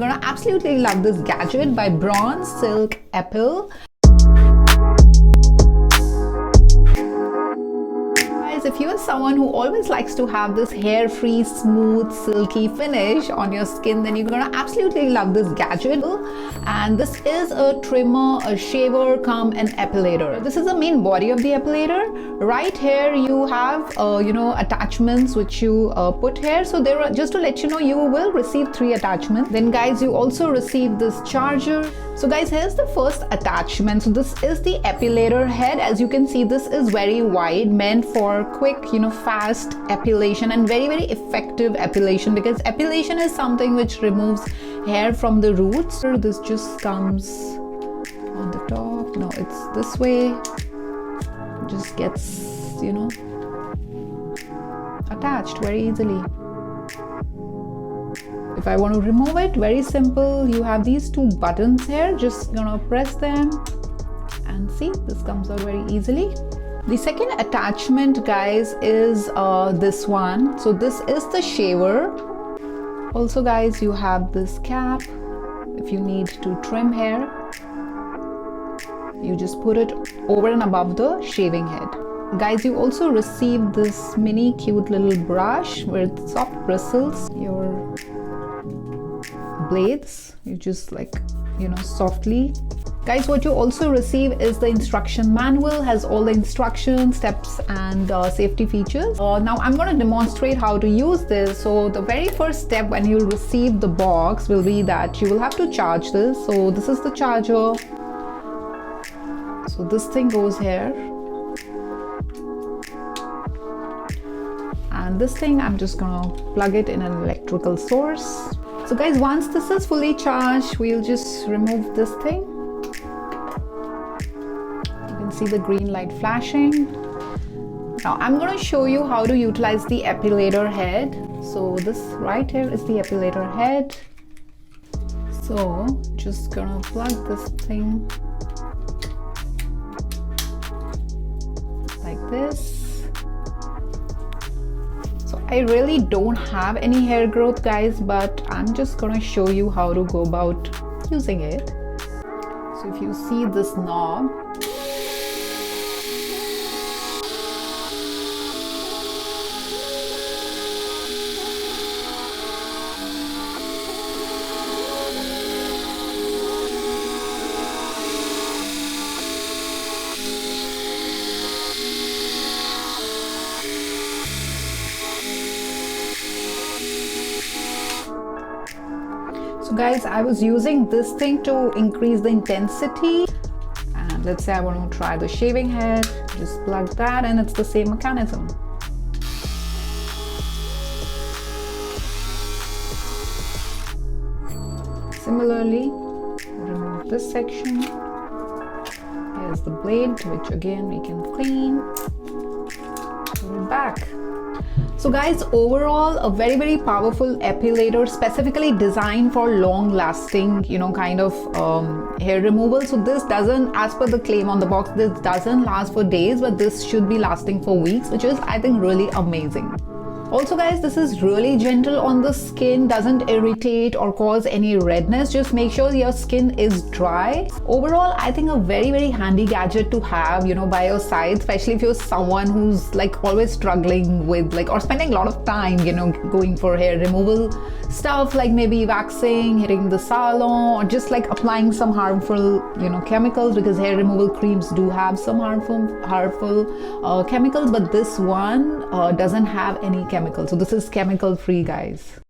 You're gonna absolutely love this gadget by Braun Silk Epil. If you're someone who always likes to have this hair-free, smooth, silky finish on your skin, then you're gonna absolutely love this gadget. And this is a trimmer, a shaver, cum an epilator. This is the main body of the epilator. Right here you have attachments which you put here. So there are, just to let you know, you will receive 3 attachments. Then guys, you also receive this charger. So guys, here's the first attachment. So this is the epilator head. As you can see, this is very wide, meant for quick, fast epilation and very, very effective epilation, because epilation is something which removes hair from the roots. So this just comes on the top. No, it's this way. Just gets, attached very easily. If I want to remove it, very simple. You have these 2 buttons here. Just gonna press them and see, this comes out very easily. The second attachment, guys, is this one. So this is the shaver. Also guys, you have this cap. If you need to trim hair, you just put it over and above the shaving head. Guys, you also receive this mini cute little brush with soft bristles. Your blades, you just softly. Guys, what you also receive is the instruction manual. Has all the instructions, steps and safety features. Now I'm going to demonstrate how to use this. So the very first step when you receive the box will be that you will have to charge this. So this is the charger. So this thing goes here, and this thing I'm just gonna plug it in an electrical source. So guys, once this is fully charged, we'll just remove this thing. You can see the green light flashing. Now I'm going to show you how to utilize the epilator head. So this right here is the epilator head. So just gonna plug this thing like this. I really don't have any hair growth, guys, but I'm just gonna show you how to go about using it. So if you see this knob, so guys, I was using this thing to increase the intensity, and let's say I want to try the shaving head, just plug that, and it's the same mechanism. Similarly, remove this section. Here's the blade, which again we can clean. Put it back. So guys, overall a very, very powerful epilator, specifically designed for long lasting, hair removal. So this doesn't, as per the claim on the box, this doesn't last for days, but this should be lasting for weeks, which is, I think, really amazing. Also guys, this is really gentle on the skin, doesn't irritate or cause any redness. Just make sure your skin is dry. Overall, I think a very, very handy gadget to have, by your side, especially if you're someone who's always struggling with or spending a lot of time, going for hair removal stuff, like maybe waxing, hitting the salon, or just applying some harmful, chemicals, because hair removal creams do have some harmful chemicals, but this one doesn't have any chemicals. So this is chemical free, guys.